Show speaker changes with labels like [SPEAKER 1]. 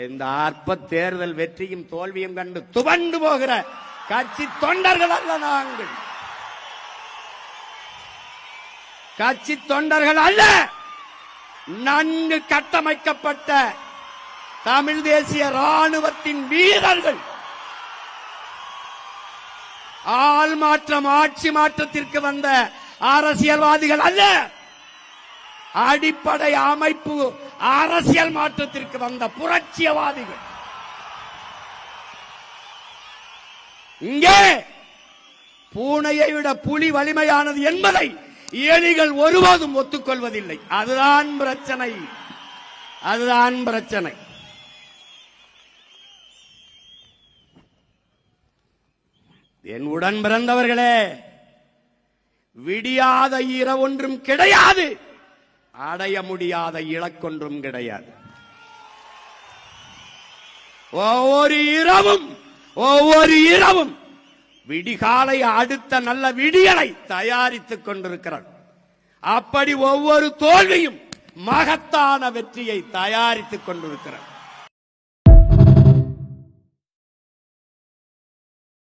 [SPEAKER 1] இந்த அற்ப தேர்தல் வெற்றியும் தோல்வியும் கண்டு துவண்டு போகிற கட்சி தொண்டர்கள் அல்ல நாங்கள். கட்சி தொண்டர்கள் அல்ல, நன்கு கட்டமைக்கப்பட்ட தமிழ் தேசிய ராணுவத்தின் வீரர்கள். ஆள் மாற்றம், ஆட்சி மாற்றத்திற்கு வந்த அரசியல்வாதிகள் அல்ல, அடிப்படை அமைப்பு அரசியல் மாற்றத்திற்கு வந்த புரட்சியவாதிகள். இங்கே பூனையை விட புலி வலிமையானது என்பதை எலிகள் ஒருபோதும் ஒத்துக்கொள்வதில்லை. அதுதான் பிரச்சனை, அதுதான் பிரச்சனை. என் உடன் பிறந்தவர்களே, விடியாத இரவொன்றும் கிடையாது, அடைய முடியாத இலக்கொன்றும் கிடையாது. ஒவ்வொரு இரவும் விடிகாலை அடுத்த நல்ல விடியலை தயாரித்துக் கொண்டிருக்கிறார். அப்படி ஒவ்வொரு தோல்வியும் மகத்தான வெற்றியை தயாரித்துக் கொண்டிருக்கிறார்.